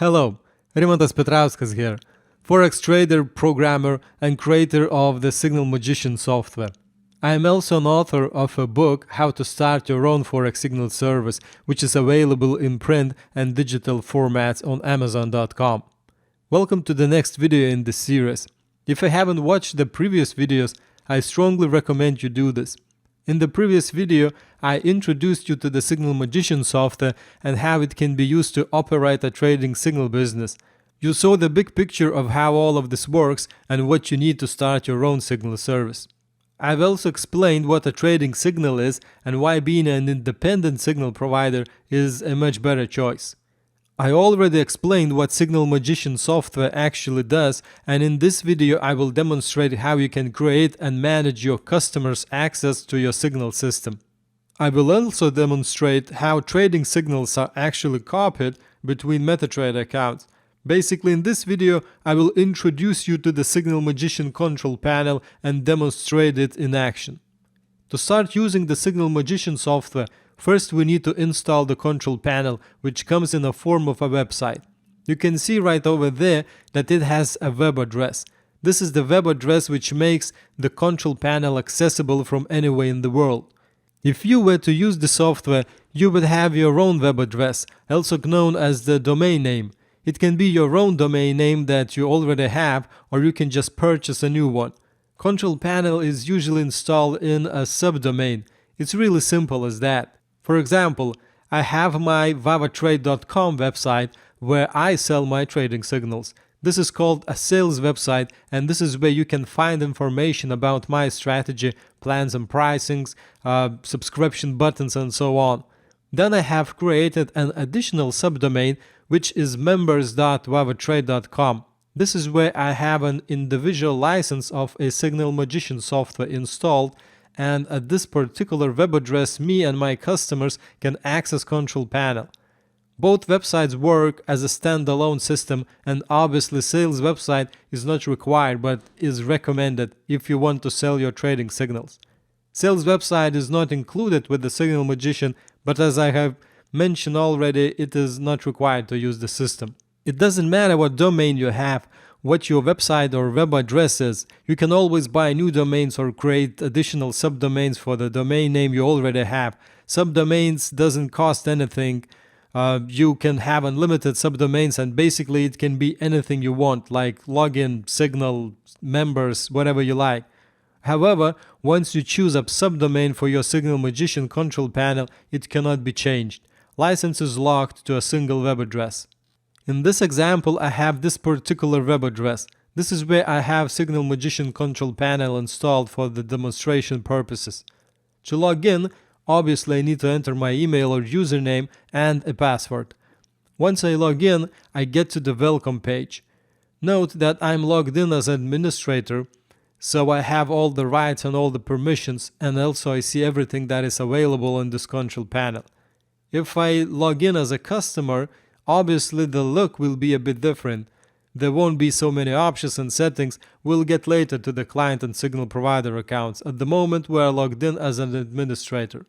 Hello, Rimantas Petrauskas here, Forex trader, programmer, and creator of the Signal Magician software. I am also an author of a book, How to Start Your Own Forex Signal Service, which is available in print and digital formats on Amazon.com. Welcome to the next video in this series. If you haven't watched the previous videos, I strongly recommend you do this. In the previous video, I introduced you to the Signal Magician software and how it can be used to operate a trading signal business. You saw the big picture of how all of this works and what you need to start your own signal service. I've also explained what a trading signal is and why being an independent signal provider is a much better choice. I already explained what Signal Magician software actually does, and in this video I will demonstrate how you can create and manage your customers' access to your signal system. I will also demonstrate how trading signals are actually copied between MetaTrader accounts. Basically, in this video I will introduce you to the Signal Magician control panel and demonstrate it in action. To start using the Signal Magician software, first we need to install the control panel, which comes in the form of a website. You can see right over there that it has a web address. This is the web address which makes the control panel accessible from anywhere in the world. If you were to use the software, you would have your own web address, also known as the domain name. It can be your own domain name that you already have, or you can just purchase a new one. Control panel is usually installed in a subdomain. It's really simple as that. For example, I have my vavatrade.com website where I sell my trading signals. This is called a sales website, and this is where you can find information about my strategy, plans and pricings, subscription buttons and so on. Then I have created an additional subdomain which is members.vavatrade.com. This is where I have an individual license of a Signal Magician software installed, and at this particular web address me and my customers can access control panel. Both websites work as a standalone system, and obviously sales website is not required but is recommended if you want to sell your trading signals. Sales website is not included with the Signal Magician, but as I have mentioned already, it is not required to use the system. It doesn't matter what domain you have, what your website or web address is. You can always buy new domains or create additional subdomains for the domain name you already have. Subdomains doesn't cost anything. You can have unlimited subdomains, and basically it can be anything you want, like login, signal, members, whatever you like. However, once you choose a subdomain for your Signal Magician control panel, it cannot be changed. License is locked to a single web address. In this example, I have this particular web address. This is where I have Signal Magician control panel installed for the demonstration purposes. To log in, obviously I need to enter my email or username and a password. Once I log in, I get to the welcome page. Note that I'm logged in as administrator, so I have all the rights and all the permissions, and also I see everything that is available on this control panel. If I log in as a customer, obviously the look will be a bit different. There won't be so many options and settings. We'll get later to the client and signal provider accounts. At the moment we are logged in as an administrator.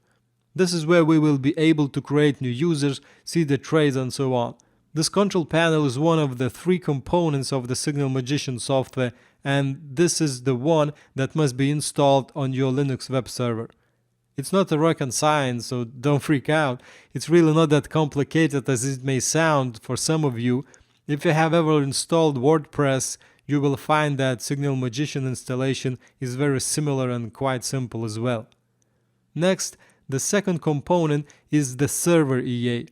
This is where we will be able to create new users, see the trades and so on. This control panel is one of the 3 components of the Signal Magician software, and this is the one that must be installed on your Linux web server. It's not a rocket science, so don't freak out. It's really not that complicated as it may sound for some of you. If you have ever installed WordPress, you will find that Signal Magician installation is very similar and quite simple as well. Next, the second component is the server EA.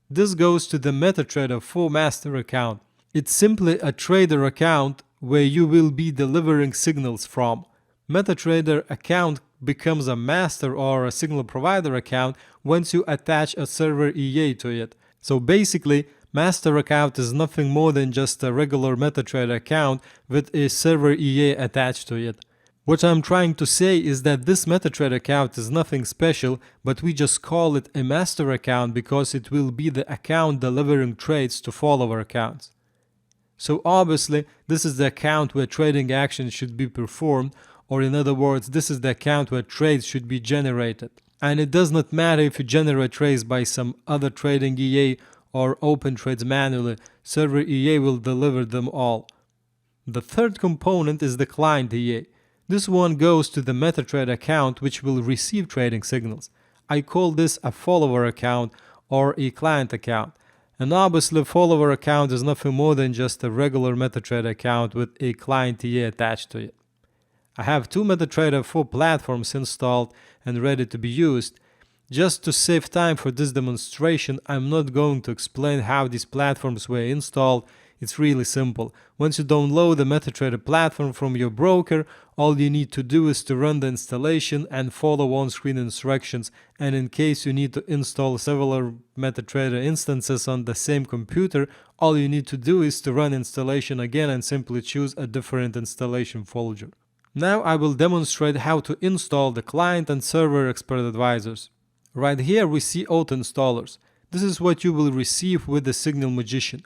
This goes to the MetaTrader 4 master account. It's simply a trader account where you will be delivering signals from. MetaTrader account becomes a master or a signal provider account once you attach a server EA to it. So basically, master account is nothing more than just a regular MetaTrader account with a server EA attached to it. What I'm trying to say is that this MetaTrader account is nothing special, but we just call it a master account because it will be the account delivering trades to follower accounts. So obviously, this is the account where trading actions should be performed, or in other words, this is the account where trades should be generated. And it does not matter if you generate trades by some other trading EA or open trades manually, server EA will deliver them all. The third component is the client EA. This one goes to the MetaTrader account, which will receive trading signals. I call this a follower account or a client account. And obviously, a follower account is nothing more than just a regular MetaTrader account with a client EA attached to it. I have two MetaTrader 4 platforms installed and ready to be used. Just to save time for this demonstration, I'm not going to explain how these platforms were installed. It's really simple. Once you download the MetaTrader platform from your broker, all you need to do is to run the installation and follow on-screen instructions. And in case you need to install several MetaTrader instances on the same computer, all you need to do is to run installation again and simply choose a different installation folder. Now I will demonstrate how to install the client and server expert advisors. Right here we see auto installers. This is what you will receive with the Signal Magician.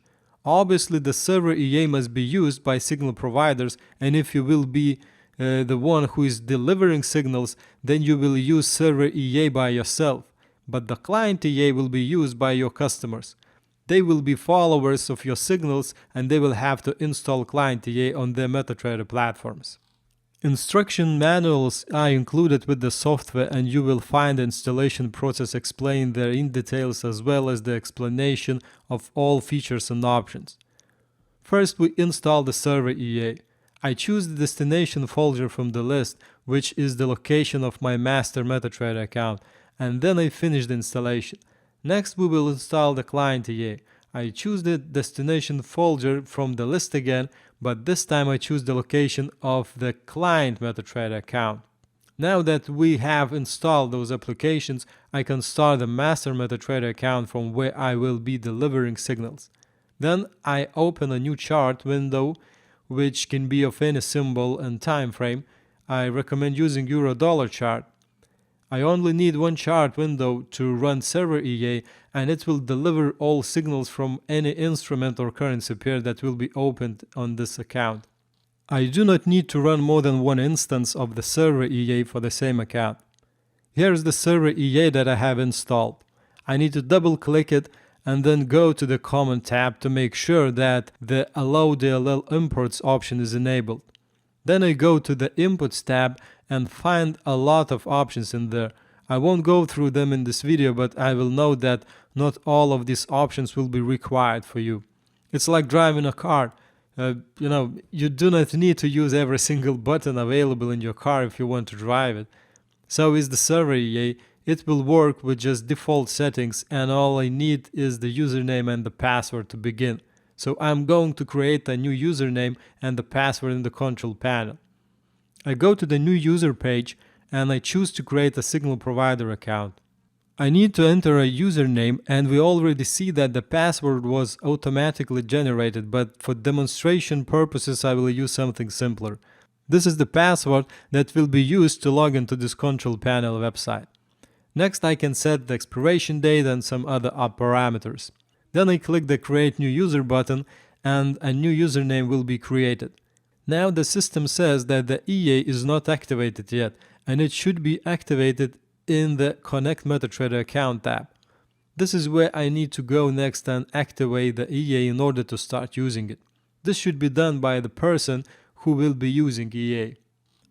Obviously, the server EA must be used by signal providers, and if you will be the one who is delivering signals, then you will use server EA by yourself. But the client EA will be used by your customers. They will be followers of your signals, and they will have to install client EA on their MetaTrader platforms. Instruction manuals are included with the software, and you will find the installation process explained there in details, as well as the explanation of all features and options. First, we install the server EA. I choose the destination folder from the list, which is the location of my master MetaTrader account, and then I finish the installation. Next, we will install the client EA. I choose the destination folder from the list again, but this time I choose the location of the client MetaTrader account. Now that we have installed those applications, I can start the master MetaTrader account from where I will be delivering signals. Then I open a new chart window, which can be of any symbol and time frame. I recommend using Euro-Dollar chart. I only need one chart window to run server EA, and it will deliver all signals from any instrument or currency pair that will be opened on this account. I do not need to run more than one instance of the server EA for the same account. Here is the server EA that I have installed. I need to double click it and then go to the Common tab to make sure that the Allow DLL Imports option is enabled. Then I go to the Inputs tab and find a lot of options in there. I won't go through them in this video, but I will note that not all of these options will be required for you. It's like driving a car. You do not need to use every single button available in your car if you want to drive it. So is the server EA. It will work with just default settings, and all I need is the username and the password to begin. So I'm going to create a new username and the password in the control panel. I go to the new user page and I choose to create a signal provider account. I need to enter a username, and we already see that the password was automatically generated, but for demonstration purposes I will use something simpler. This is the password that will be used to log into this control panel website. Next I can set the expiration date and some other parameters. Then I click the Create New User button and a new username will be created. Now the system says that the EA is not activated yet, and it should be activated in the Connect MetaTrader account tab. This is where I need to go next and activate the EA in order to start using it. This should be done by the person who will be using EA.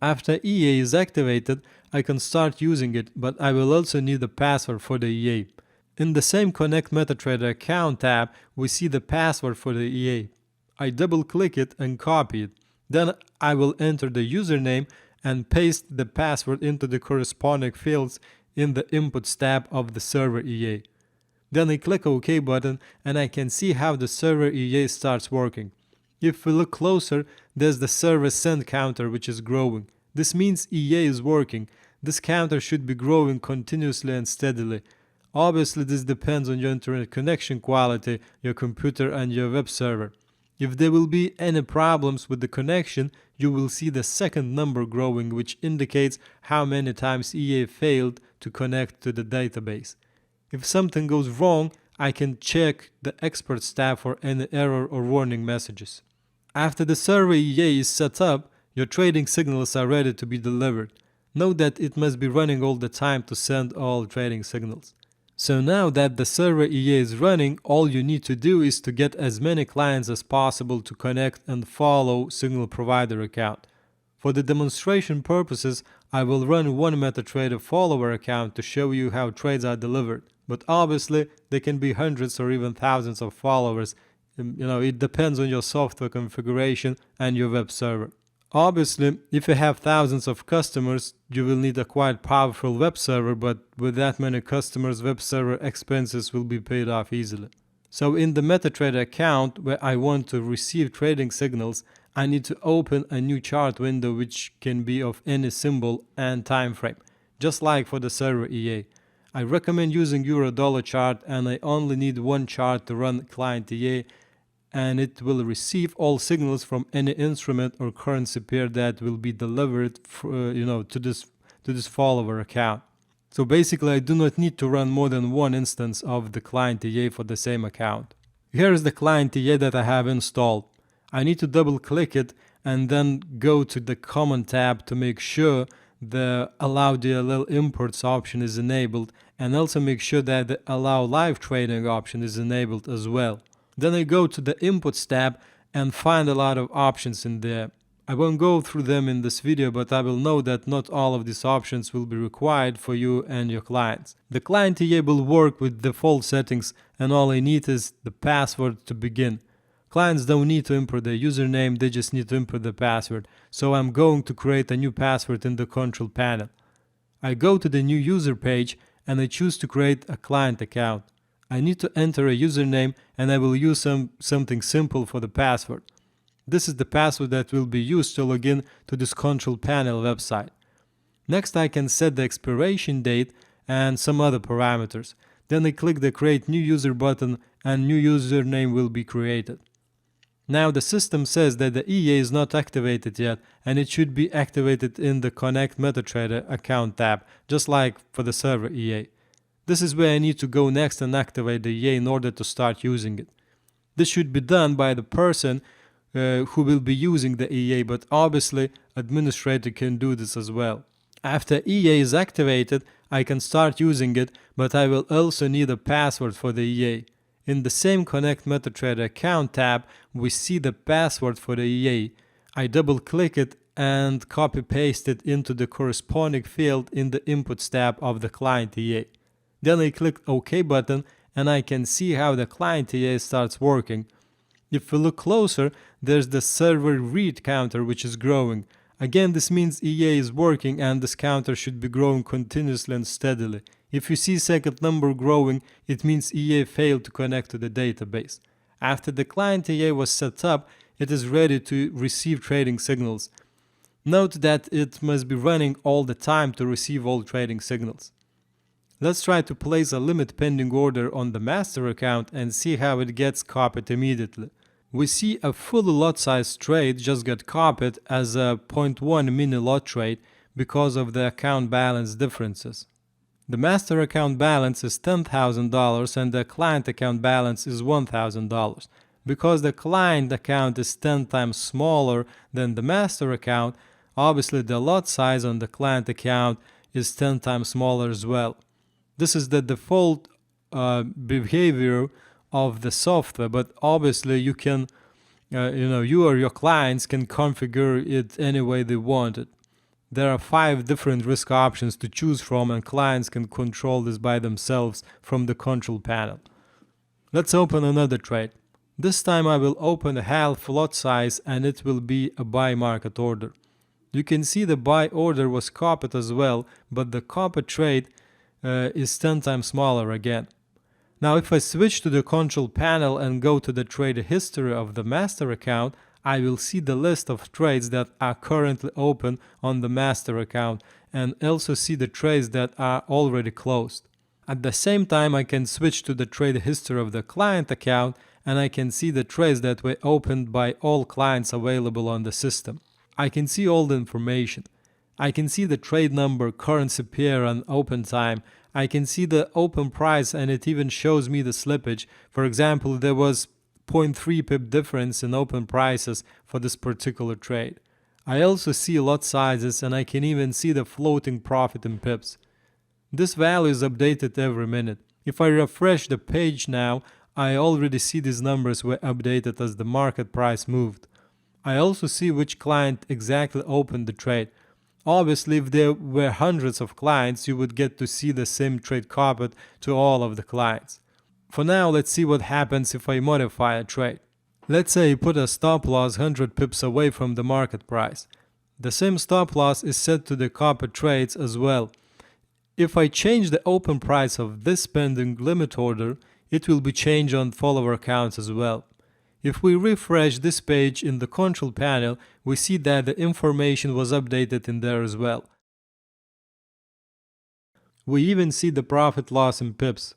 After EA is activated, I can start using it, but I will also need a password for the EA. In the same Connect MetaTrader account tab, we see the password for the EA. I double click it and copy it. Then I will enter the username and paste the password into the corresponding fields in the Inputs tab of the server EA. Then I click OK button and I can see how the server EA starts working. If we look closer, there's the server send counter which is growing. This means EA is working. This counter should be growing continuously and steadily. Obviously, this depends on your internet connection quality, your computer and your web server. If there will be any problems with the connection, you will see the second number growing, which indicates how many times EA failed to connect to the database. If something goes wrong, I can check the Experts tab for any error or warning messages. After the server EA is set up, your trading signals are ready to be delivered. Note that it must be running all the time to send all trading signals. So now that the server EA is running, all you need to do is to get as many clients as possible to connect and follow signal provider account. For the demonstration purposes, I will run one MetaTrader follower account to show you how trades are delivered. But obviously, there can be hundreds or even thousands of followers. It depends on your software configuration and your web server. Obviously, if you have thousands of customers, you will need a quite powerful web server, but with that many customers, web server expenses will be paid off easily. So in the MetaTrader account, where I want to receive trading signals, I need to open a new chart window which can be of any symbol and time frame, just like for the server EA. I recommend using Euro-Dollar chart, and I only need one chart to run client EA, and it will receive all signals from any instrument or currency pair that will be delivered to this follower account. So basically, I do not need to run more than one instance of the client EA for the same account. Here is the client EA that I have installed. I need to double click it and then go to the Common tab to make sure the Allow DLL Imports option is enabled, and also make sure that the Allow Live Trading option is enabled as well. Then I go to the Inputs tab and find a lot of options in there. I won't go through them in this video, but I will note that not all of these options will be required for you and your clients. The client EA will work with default settings, and all I need is the password to begin. Clients don't need to input their username, they just need to input the password. So I'm going to create a new password in the control panel. I go to the new user page and I choose to create a client account. I need to enter a username, and I will use something simple for the password. This is the password that will be used to log in to this control panel website. Next, I can set the expiration date and some other parameters. Then I click the Create New User button and new username will be created. Now the system says that the EA is not activated yet, and it should be activated in the Connect MetaTrader account tab, just like for the server EA. This is where I need to go next and activate the EA in order to start using it. This should be done by the person who will be using the EA, but obviously administrator can do this as well. After EA is activated, I can start using it, but I will also need a password for the EA. In the same Connect MetaTrader account tab, we see the password for the EA. I double click it and copy paste it into the corresponding field in the Inputs tab of the client EA. Then I click OK button and I can see how the client EA starts working. If we look closer, there's the server read counter which is growing. Again, this means EA is working and this counter should be growing continuously and steadily. If you see second number growing, it means EA failed to connect to the database. After the client EA was set up, it is ready to receive trading signals. Note that it must be running all the time to receive all trading signals. Let's try to place a limit pending order on the master account and see how it gets copied immediately. We see a full lot size trade just got copied as a 0.1 mini lot trade because of the account balance differences. The master account balance is $10,000 and the client account balance is $1,000. Because the client account is 10 times smaller than the master account, obviously the lot size on the client account is 10 times smaller as well. This is the default behavior of the software, but obviously you can, you or your clients can configure it any way they want it. There are 5 different risk options to choose from, and clients can control this by themselves from the control panel. Let's open another trade. This time I will open a half lot size and it will be a buy market order. You can see the buy order was copied as well, but the copied trade is 10 times smaller again. Now if I switch to the control panel and go to the trade history of the master account, I will see the list of trades that are currently open on the master account and also see the trades that are already closed. At the same time, I can switch to the trade history of the client account and I can see the trades that were opened by all clients available on the system. I can see all the information. I can see the trade number, currency pair and open time. I can see the open price and it even shows me the slippage. For example, there was 0.3 pip difference in open prices for this particular trade. I also see lot sizes and I can even see the floating profit in pips. This value is updated every minute. If I refresh the page now, I already see these numbers were updated as the market price moved. I also see which client exactly opened the trade. Obviously, if there were hundreds of clients, you would get to see the same trade copied to all of the clients. For now, let's see what happens if I modify a trade. Let's say I put a stop loss 100 pips away from the market price. The same stop loss is set to the copied trades as well. If I change the open price of this pending limit order, it will be changed on follower accounts as well. If we refresh this page in the control panel, we see that the information was updated in there as well. We even see the profit loss in pips.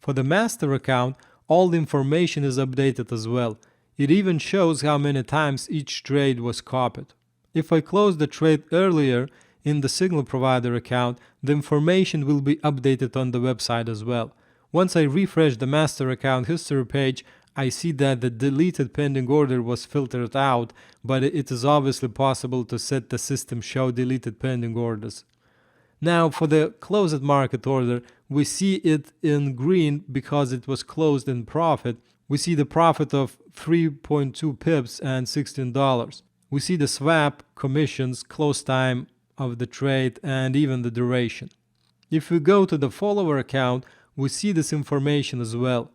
For the master account, all the information is updated as well. It even shows how many times each trade was copied. If I close the trade earlier in the signal provider account, the information will be updated on the website as well. Once I refresh the master account history page, I see that the deleted pending order was filtered out, but it is obviously possible to set the system show deleted pending orders. Now for the closed market order, we see it in green because it was closed in profit. We see the profit of 3.2 pips and $16. We see the swap, commissions, close time of the trade, and even the duration. If we go to the follower account, we see this information as well.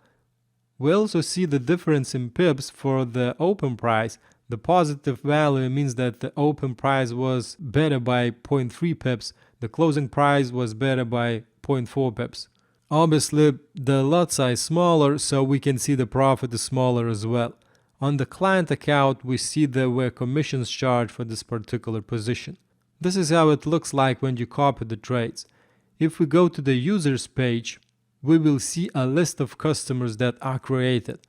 We also see the difference in pips for the open price. The positive value means that the open price was better by 0.3 pips. The closing price was better by 0.4 pips. Obviously, the lot size is smaller, so we can see the profit is smaller as well. On the client account, we see there were commissions charged for this particular position. This is how it looks like when you copy the trades. If we go to the users page, we will see a list of customers that are created.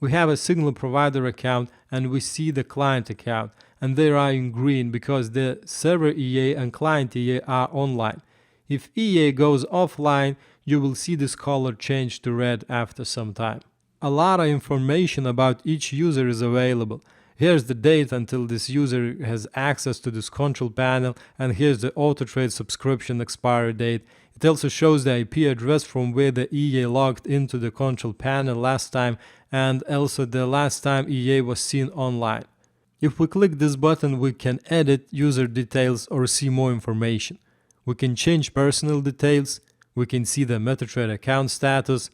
We have a signal provider account and we see the client account, and they are in green because the server EA and client EA are online. If EA goes offline, you will see this color change to red after some time. A lot of information about each user is available. Here's the date until this user has access to this control panel, and here's the auto trade subscription expiry date. It also shows the IP address from where the EA logged into the control panel last time, and also the last time EA was seen online. If we click this button, we can edit user details or see more information. We can change personal details, we can see the MetaTrader account status,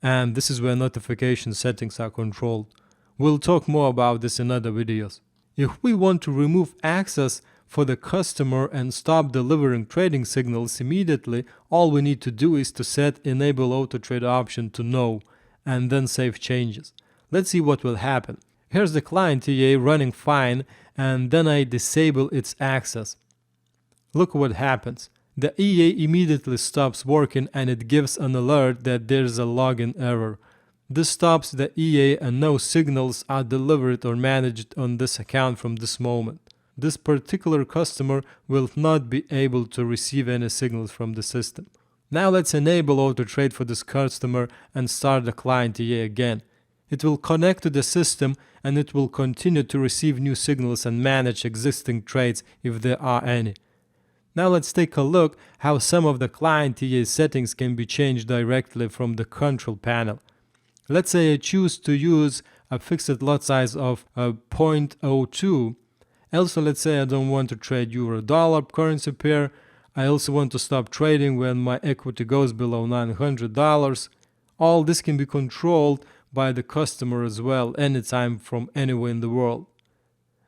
and this is where notification settings are controlled. We'll talk more about this in other videos. If we want to remove access for the customer and stop delivering trading signals immediately, all we need to do is to set Enable Auto Trade option to No, and then save changes. Let's see what will happen. Here's the client EA running fine, and then I disable its access. Look what happens. The EA immediately stops working and it gives an alert that there's a login error. This stops the EA and no signals are delivered or managed on this account from this moment. This particular customer will not be able to receive any signals from the system. Now let's enable auto trade for this customer and start the client EA again. It will connect to the system and it will continue to receive new signals and manage existing trades if there are any. Now let's take a look how some of the client EA settings can be changed directly from the control panel. Let's say I choose to use a fixed lot size of 0.02. Also, let's say I don't want to trade euro-dollar currency pair. I also want to stop trading when my equity goes below $900. All this can be controlled by the customer as well, anytime from anywhere in the world.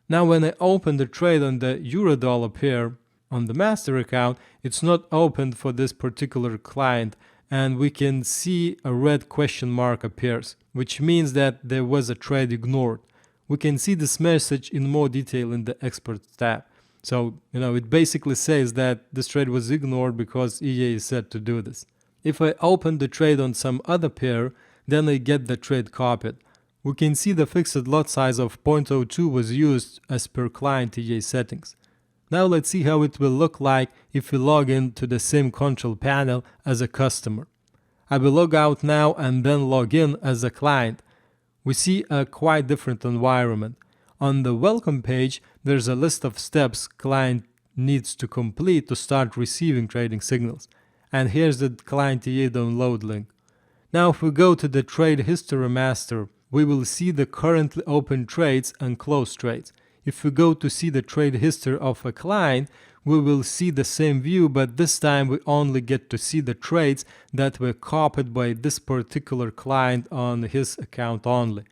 Now when I open the trade on the euro-dollar pair on the master account, it's not opened for this particular client, and we can see a red question mark appears, which means that there was a trade ignored. We can see this message in more detail in the Experts tab. So, it basically says that this trade was ignored because EA is set to do this. If I open the trade on some other pair, then I get the trade copied. We can see the fixed lot size of 0.02 was used as per client EA settings. Now let's see how it will look like if we log in to the same control panel as a customer. I will log out now and then log in as a client. We see a quite different environment. On the welcome page, there's a list of steps client needs to complete to start receiving trading signals. and here's the client EA download link. Now if we go to the Trade History Master, we will see the currently open trades and closed trades. If we go to see the trade history of a client, we will see the same view, but this time we only get to see the trades that were copied by this particular client on his account only.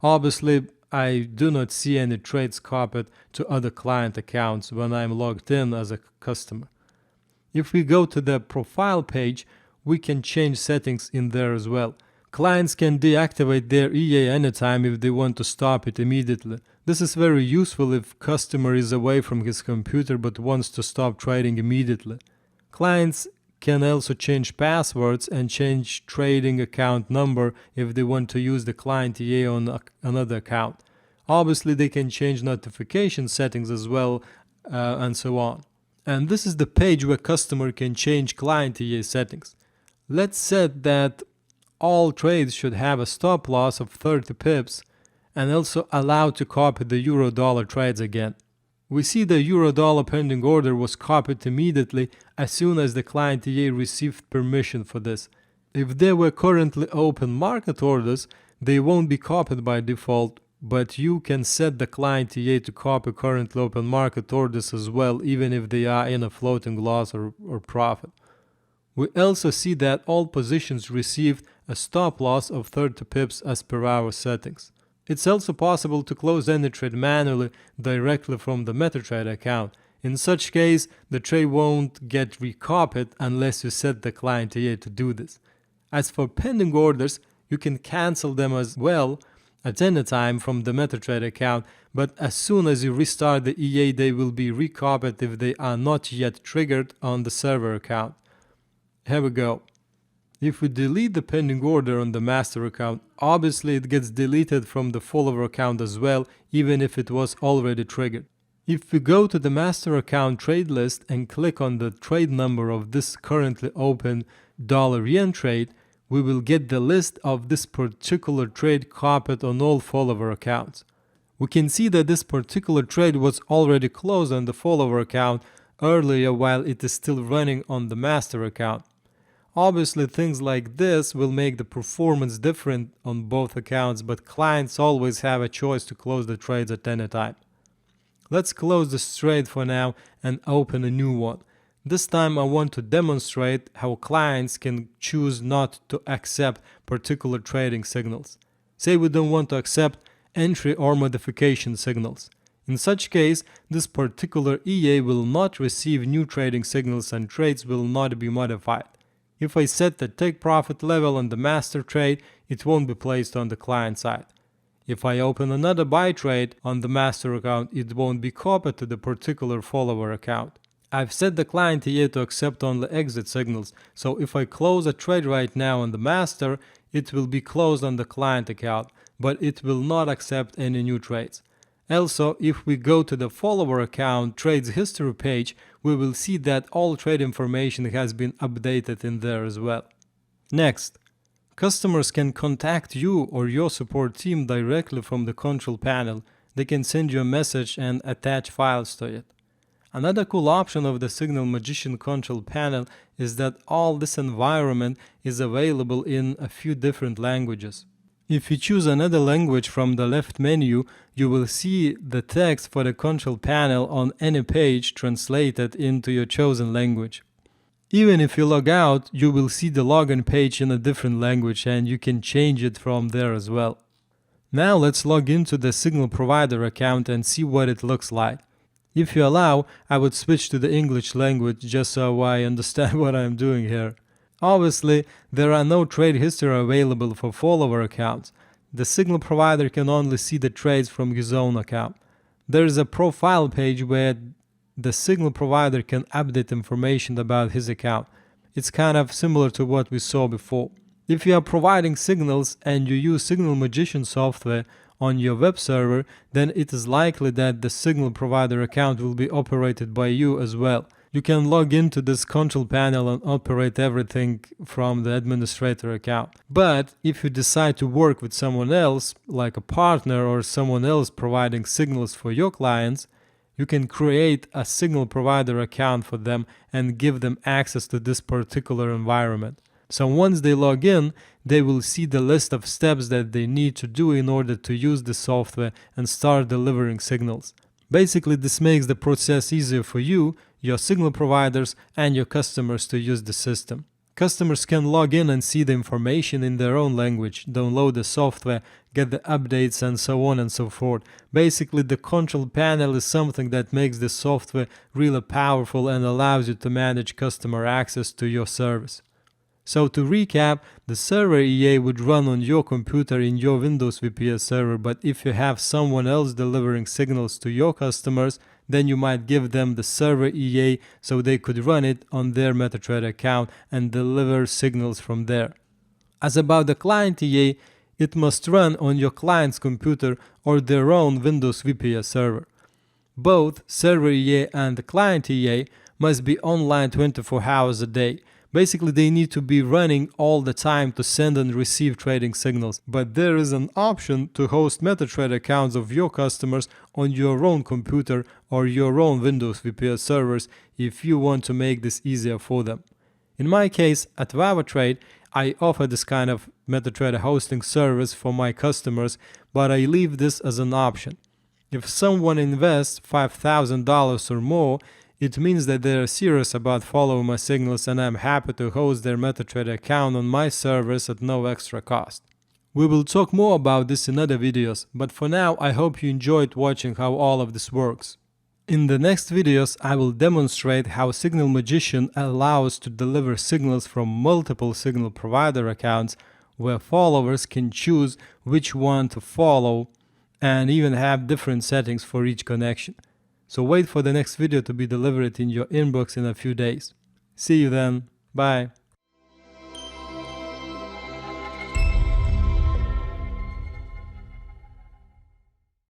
Obviously, I do not see any trades copied to other client accounts when I'm logged in as a customer. If we go to the profile page, we can change settings in there as well. Clients can deactivate their EA anytime if they want to stop it immediately. This is very useful if customer is away from his computer but wants to stop trading immediately. Clients can also change passwords and change trading account number if they want to use the client EA on another account. Obviously, they can change notification settings as well, and so on. And this is the page where customer can change client EA settings. Let's set that all trades should have a stop loss of 30 pips and also allow to copy the euro-dollar trades again. We see the euro-dollar pending order was copied immediately as soon as the client EA received permission for this. If there were currently open market orders, they won't be copied by default, but you can set the client EA to copy currently open market orders as well, even if they are in a floating loss or profit. We also see that all positions received a stop loss of 30 pips as per our settings. It's also possible to close any trade manually directly from the MetaTrader account. In such case, the trade won't get recopied unless you set the client EA to do this. As for pending orders, you can cancel them as well at any time from the MetaTrader account, but as soon as you restart the EA, they will be recopied if they are not yet triggered on the server account. Here we go. If we delete the pending order on the master account, obviously it gets deleted from the follower account as well, even if it was already triggered. If we go to the master account trade list and click on the trade number of this currently open dollar-yen trade, we will get the list of this particular trade copied on all follower accounts. We can see that this particular trade was already closed on the follower account earlier while it is still running on the master account. Obviously, things like this will make the performance different on both accounts, but clients always have a choice to close the trades at any time. Let's close this trade for now and open a new one. This time I want to demonstrate how clients can choose not to accept particular trading signals. Say we don't want to accept entry or modification signals. In such case, this particular EA will not receive new trading signals and trades will not be modified. If I set the take profit level on the master trade, it won't be placed on the client side. If I open another buy trade on the master account, it won't be copied to the particular follower account. I've set the client EA to accept only exit signals, so if I close a trade right now on the master, it will be closed on the client account, but it will not accept any new trades. Also, if we go to the follower account trades history page, we will see that all trade information has been updated in there as well. Next, customers can contact you or your support team directly from the control panel. They can send you a message and attach files to it. Another cool option of the Signal Magician control panel is that all this environment is available in a few different languages. If you choose another language from the left menu, you will see the text for the control panel on any page translated into your chosen language. Even if you log out, you will see the login page in a different language and you can change it from there as well. Now let's log into the Signal Provider account and see what it looks like. If you allow, I would switch to the English language just so I understand what I'm doing here. Obviously, there are no trade history available for follower accounts. The Signal Provider can only see the trades from his own account. There is a profile page where the Signal Provider can update information about his account. It's kind of similar to what we saw before. If you are providing signals and you use Signal Magician software on your web server, then it is likely that the Signal Provider account will be operated by you as well. You can log into this control panel and operate everything from the administrator account. But if you decide to work with someone else, like a partner or someone else providing signals for your clients, You can create a signal provider account for them and give them access to this particular environment. So once they log in, they will see the list of steps that they need to do in order to use the software and start delivering signals. Basically, this makes the process easier for you, your signal providers, and your customers to use the system. Customers can log in and see the information in their own language, download the software, get the updates, and so on and so forth. Basically, the control panel is something that makes the software really powerful and allows you to manage customer access to your service. So to recap, the server EA would run on your computer in your Windows VPS server, but if you have someone else delivering signals to your customers, then you might give them the server EA so they could run it on their MetaTrader account and deliver signals from there. As about the client EA, it must run on your client's computer or their own Windows VPS server. Both server EA and the client EA must be online 24 hours a day. Basically, they need to be running all the time to send and receive trading signals. But there is an option to host MetaTrader accounts of your customers on your own computer or your own Windows VPS servers if you want to make this easier for them. In my case, at VavaTrade, I offer this kind of MetaTrader hosting service for my customers, but I leave this as an option. If someone invests $5,000 or more, it means that they are serious about following my signals, and I'm happy to host their MetaTrader account on my servers at no extra cost. We will talk more about this in other videos, but for now I hope you enjoyed watching how all of this works. In the next videos I will demonstrate how Signal Magician allows to deliver signals from multiple signal provider accounts, where followers can choose which one to follow and even have different settings for each connection. So wait for the next video to be delivered in your inbox in a few days. See you then. Bye.